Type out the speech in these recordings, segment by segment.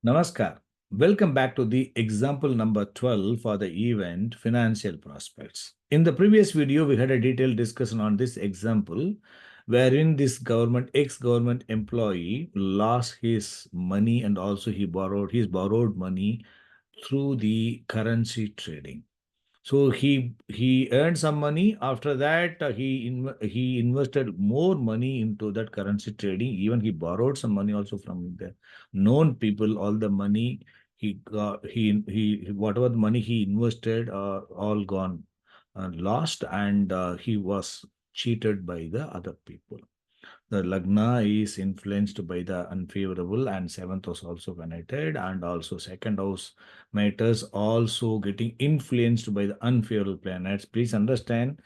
Namaskar. Welcome back to the example number 12 for the event Financial Prospects. In the previous video, we had a detailed discussion on this example wherein this ex-government employee lost his money and also his borrowed money through the currency trading. So he earned some money. After that, he invested more money into that currency trading. Even he borrowed some money also from the known people. All the money he got, he whatever the money he invested, all gone, lost, and he was cheated by the other people. The lagna is influenced by the unfavorable, and seventh house also connected, and also second house matters also getting influenced by the unfavorable planets. Please understand,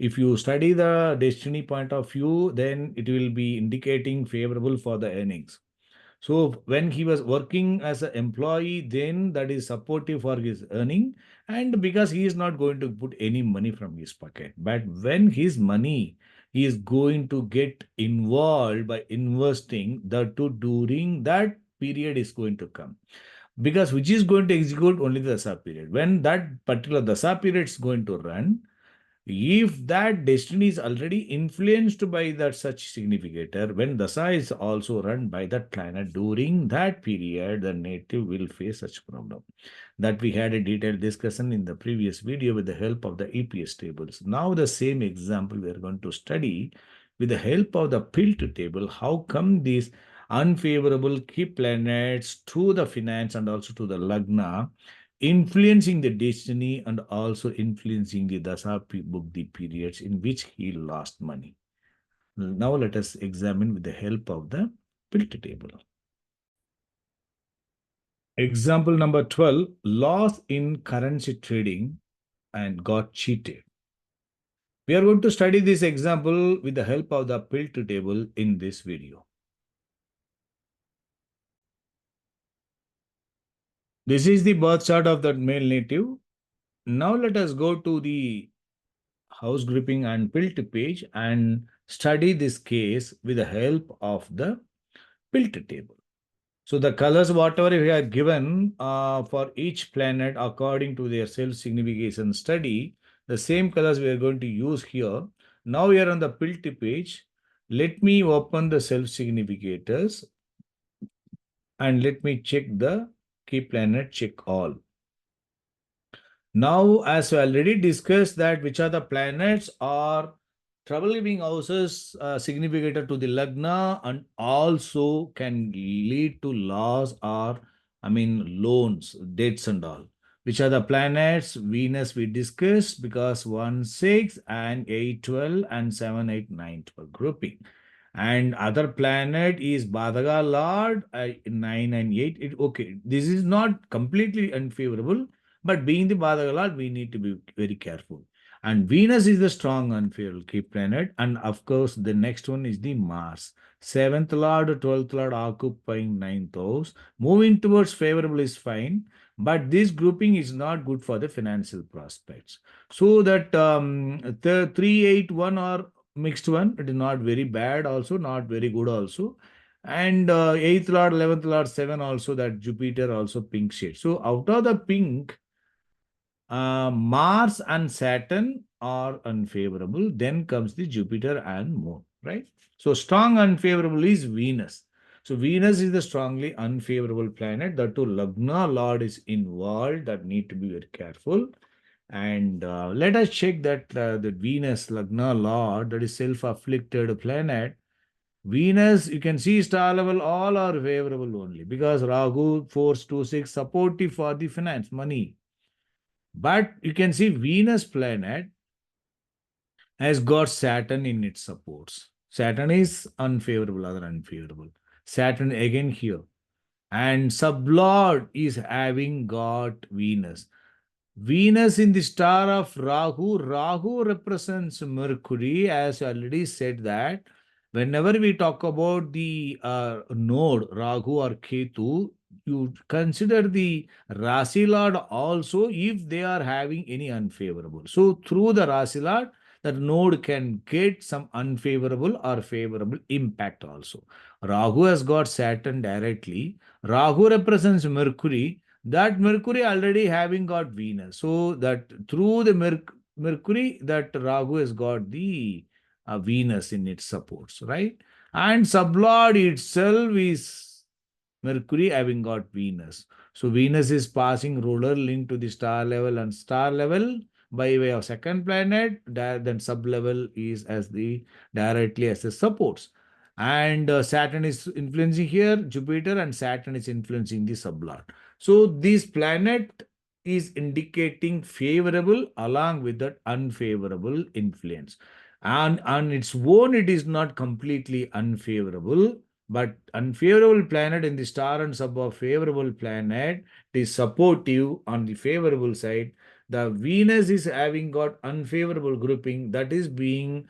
if you study the destiny point of view, then it will be indicating favorable for the earnings. So when he was working as an employee, then that is supportive for his earning, and because he is not going to put any money from his pocket. But when his money he is going to get involved by investing, that too during that period is going to come. Because which is going to execute only the Dasa period. When that particular Dasa period is going to run, if that destiny is already influenced by that such significator, when Dasa is also run by that planet during that period, the native will face such problem. That we had a detailed discussion in the previous video with the help of the EPS tables. Now the same example we are going to study with the help of the PILT table. How come these unfavorable key planets to the finance and also to the Lagna influencing the destiny and also influencing the Dasa book, the periods in which he lost money. Now let us examine with the help of the PILT table. Example number 12, loss in currency trading and got cheated. We are going to study this example with the help of the PILT table in this video. This is the birth chart of that male native. Now let us go to the house grouping and PILT page and study this case with the help of the PILT table. So the colors, whatever we are given for each planet according to their self-signification study, the same colors we are going to use here. Now we are on the PILT page. Let me open the self-significators and let me check the key planet, check all. Now, as we already discussed that which are the planets are trouble living houses significator to the Lagna and also can lead to loss or, loans, debts and all. Which are the planets? Venus we discussed because 1, 6 and 8, 12 and 7, 8, 9, 12 grouping. And other planet is Badaga Lord, 9 and 8. Okay, this is not completely unfavorable, but being the Badagalar, we need to be very careful. And Venus is the strong unfavorable key planet. And of course, the next one is the Mars. 7th Lord, 12th Lord occupying 9th house. Moving towards favorable is fine. But this grouping is not good for the financial prospects. So that the 381 or mixed one, it is not very bad also, not very good also. And 8th Lord, 11th Lord, 7 also, that Jupiter also pink shade. So out of the pink, Mars and Saturn are unfavorable. Then comes the Jupiter and Moon, right? So strong unfavorable is Venus. So Venus is the strongly unfavorable planet. That too, Lagna Lord is involved. That need to be very careful. And let us check that the Venus Lagna Lord, that is self-afflicted planet. Venus, you can see star level, all are favorable only because Rahu, 4, 2, 6, supportive for the finance, money. But you can see Venus planet has got Saturn in its supports. Saturn is unfavorable, other unfavorable. Saturn again here. And sublord is having got Venus. Venus in the star of Rahu. Rahu represents Mercury, as I already said that. Whenever we talk about the node, Rahu or Ketu, you consider the Rasi Lord also if they are having any unfavorable. So through the Rasi Lord, that node can get some unfavorable or favorable impact also. Rahu has got Saturn directly. Rahu represents Mercury. That Mercury already having got Venus. So that through the Mercury, that Rahu has got the Venus in its supports, right? And sublord itself is Mercury having got Venus. So Venus is passing ruler link to the star level and star level by way of second planet. Then sub level is as the directly as the supports. And Saturn is influencing here, Jupiter and Saturn is influencing the sublord. So this planet is indicating favorable along with that unfavorable influence. And on its own, it is not completely unfavorable, but unfavorable planet in the star and sub of favorable planet is supportive on the favorable side. The Venus is having got unfavorable grouping that is being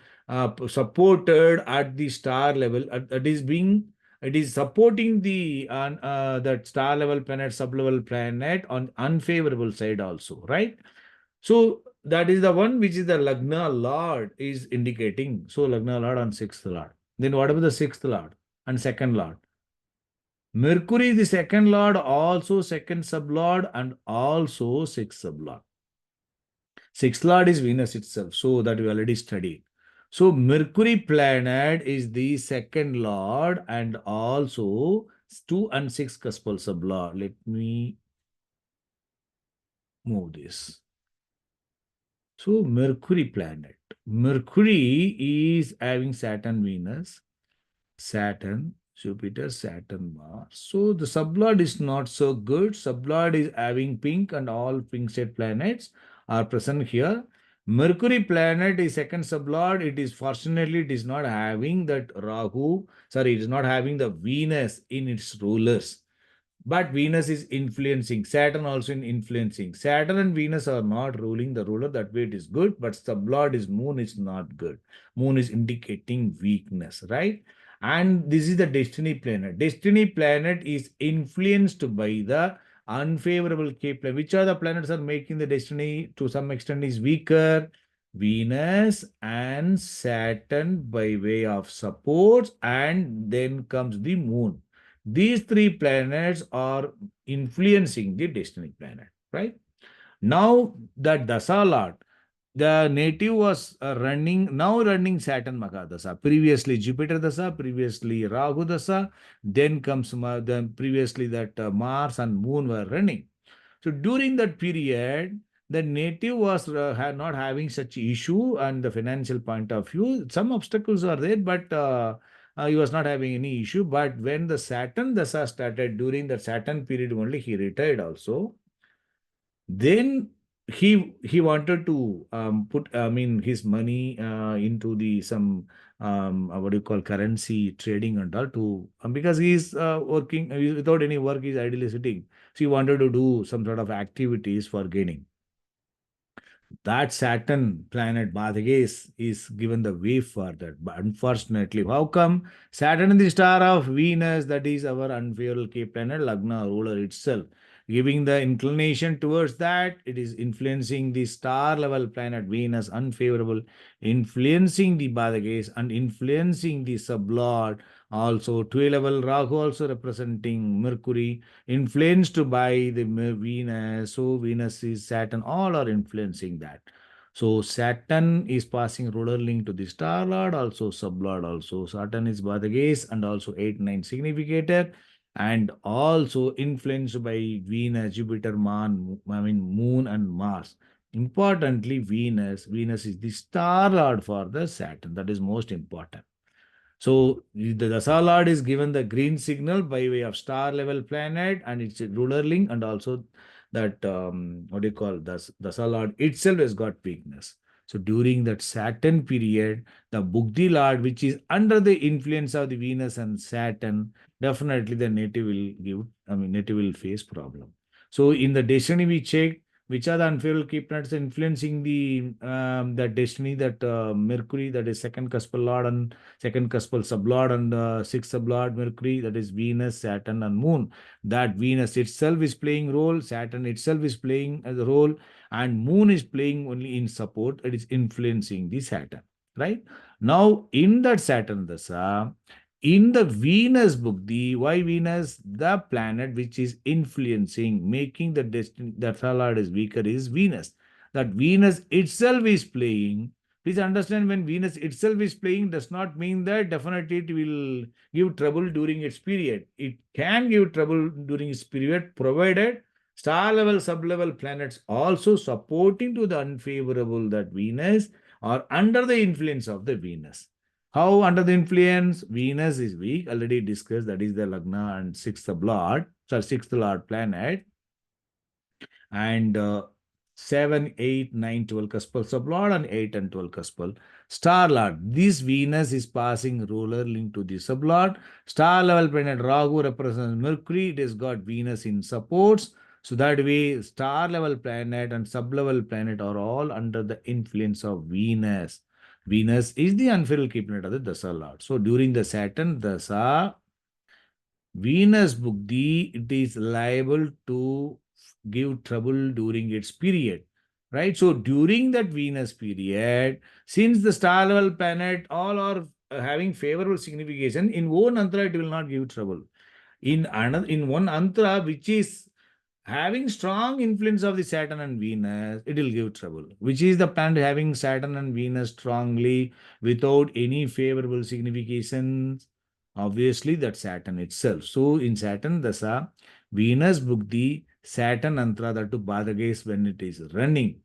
supported at the star level. It is supporting the that star level planet, sub level planet on unfavorable side also, right? So that is the one which is the Lagna Lord is indicating. So Lagna Lord on sixth Lord. Then what about the sixth Lord and second Lord? Mercury, the second Lord, also second sublord and also sixth sublord. Sixth Lord is Venus itself. So that we already studied. So Mercury planet is the second Lord and also 2 and 6 cuspal sublord. Let me move this. So Mercury planet. Mercury is having Saturn, Venus, Saturn, Jupiter, Saturn, Mars. So the sublord is not so good. Sublord is having pink and all pink state planets are present here. Mercury planet is second sublord. It is fortunately it is not having that Rahu. Sorry, it is not having the Venus in its rulers. But Venus is influencing, Saturn also in influencing. Saturn and Venus are not ruling the ruler, that way it is good, but sublord is Moon is not good. Moon is indicating weakness, right? And this is the destiny planet. Destiny planet is influenced by the unfavorable K planet. Which are the planets are making the destiny to some extent is weaker? Venus and Saturn by way of supports, and then comes the Moon. These three planets are influencing the destiny planet, right? Now, the Dasa Lord, the native was now running Saturn Mahadasa. Previously Jupiter Dasa, previously Rahu Dasa, then comes then previously that Mars and Moon were running. So during that period, the native was not having such issue and the financial point of view. Some obstacles are there, but he was not having any issue. But when the Saturn Dasa started, during the Saturn period only, he retired also. Then he wanted to put his money into the some what do you call currency trading and all to because he's working without any work, he's ideally sitting, so he wanted to do some sort of activities for gaining. That Saturn planet Badhages is given the way for that. But unfortunately, how come Saturn is the star of Venus, that is our unfavorable K planet, Lagna ruler itself, giving the inclination towards that, it is influencing the star level planet Venus, unfavorable, influencing the Badhages and influencing the sublord. Also, 12 level Rahu also representing Mercury, influenced by the Venus. So Venus is Saturn, all are influencing that. So Saturn is passing ruler link to the star lord, also sublord also. Saturn is Badhages and also 8, 9 significator and also influenced by Venus, Jupiter, Moon and Mars. Importantly, Venus is the star lord for the Saturn. That is most important. So the Dasa Lord is given the green signal by way of star level planet and its ruler link, and also that what do you call Dasa Lord itself has got weakness. So during that Saturn period, the Bugdi Lord, which is under the influence of the Venus and Saturn, definitely the native will face problem. So in the destiny we check, Which are the unfavorable key planets influencing the destiny? That Mercury, that is second cuspal lord and second cuspal sublord and sixth sublord Mercury, that is Venus, Saturn, and Moon. That Venus itself is playing role, Saturn itself is playing as a role, and Moon is playing only in support. It is influencing the Saturn, right? Now, in that Saturn dasa, in the Venus book, the why Venus, the planet which is influencing, making the destiny, the Lord is weaker is Venus. That Venus itself is playing. Please understand, when Venus itself is playing does not mean that definitely it will give trouble during its period. It can give trouble during its period, provided star level, sub level planets also supporting to the unfavorable that Venus or under the influence of the Venus. How under the influence? Venus is weak, already discussed, that is the Lagna and sixth Lord planet, and 7, 8, 9, 12 cuspal sublord and 8 and 12 cuspal star lord. This Venus is passing ruler link to the sublord. Star level planet Rahu represents Mercury. It has got Venus in supports. So that way, star level planet and sub level planet are all under the influence of Venus. Venus is the unfavorable key planet of the Dasa Lord. So during the Saturn Dasa, Venus Buddhi, it is liable to give trouble during its period, right? So during that Venus period, since the star level planet all are having favorable signification, in one antra it will not give trouble. In another, in one antra which is having strong influence of the Saturn and Venus, it will give trouble. Which is the planet having Saturn and Venus strongly without any favorable significations? Obviously, that Saturn itself. So in Saturn Dasa, Venus Bhukti, Saturn Antra, that to Badagais when it is running.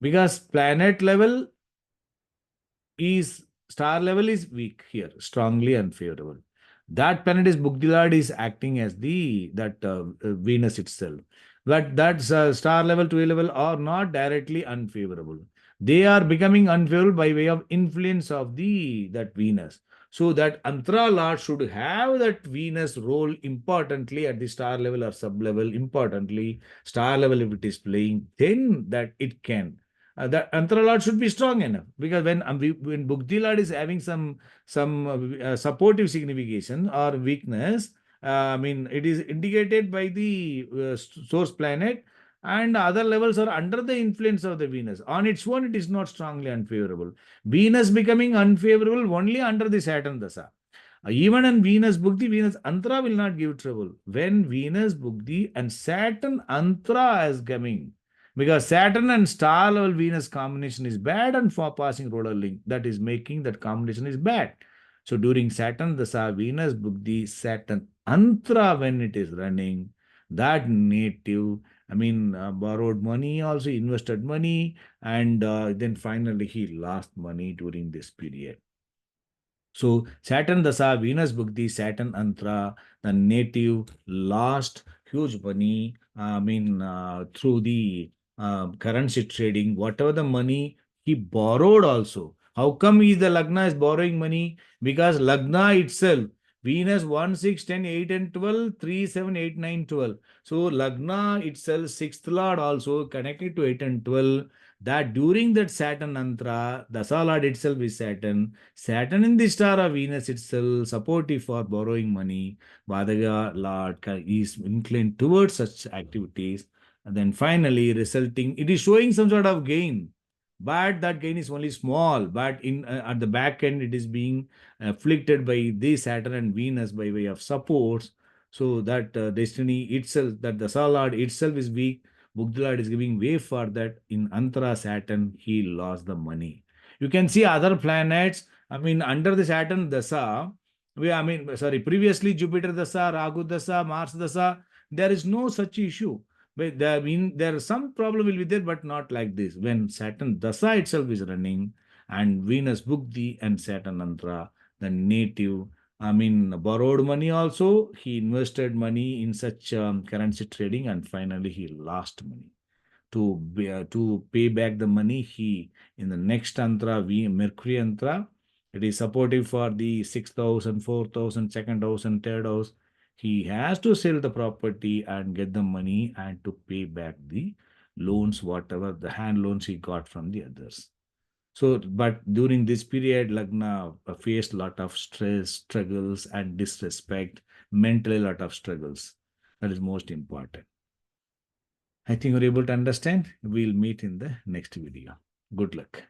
Because planet level is, star level is weak here, strongly unfavorable. That planet is Bugdilad is acting as the that Venus itself. But that star level, 12 level are not directly unfavorable. They are becoming unfavorable by way of influence of the that Venus. So that Antra Lord should have that Venus role importantly at the star level or sub level. Importantly, star level if it is playing, then that it can the Antara Lord should be strong enough, because when Bukti Lord is having some supportive signification or weakness, I mean it is indicated by the source planet, and other levels are under the influence of the Venus. On its own, it is not strongly unfavorable. Venus becoming unfavorable only under the Saturn Dasa. Even in Venus Bukti, Venus Antra will not give trouble. When Venus Bukti and Saturn Antra is coming, because Saturn and star level Venus combination is bad, and for passing roller link, that is making that combination is bad. So during Saturn Dasa, Venus Bukti, Saturn Antra when it is running, that native, I mean, borrowed money, also invested money, and then finally he lost money during this period. So Saturn Dasa, Venus Bhukti, Saturn Antra, the native lost huge money. I mean, through the currency trading, whatever the money he borrowed also. How come is the Lagna is borrowing money? Because Lagna itself, Venus 1, 6, 10, 8, and 12, 3, 7, 8, 9, 12. So Lagna itself, sixth lord also connected to 8 and 12. That during that Saturn Antra, the Lord itself is Saturn. Saturn in the star of Venus itself, supportive for borrowing money. Vadaga Lord is inclined towards such activities. And then finally, resulting, it is showing some sort of gain. But that gain is only small. But in at the back end, it is being afflicted by the Saturn and Venus by way of supports. So that destiny itself, that the Lord itself is weak. Bugdalad is giving way for that. In Antara Saturn, he lost the money. You can see other planets. I mean, under the Saturn Dasa, previously Jupiter Dasa, Rahu Dasa, Mars Dasa, there is no such issue. But there, I mean, there is some problem will be there, but not like this. When Saturn Dasa itself is running, and Venus Bukti and Saturn Antra, the native, I mean, borrowed money also, he invested money in such currency trading, and finally he lost money. To pay back the money, he in the next antra, Mercury antra, it is supportive for the sixth house and fourth house and second house and third house. He has to sell the property and get the money and to pay back the loans, whatever the hand loans he got from the others. So, but during this period, Lagna faced a lot of stress, struggles, and disrespect, mentally a lot of struggles. That is most important. I think you're able to understand. We'll meet in the next video. Good luck.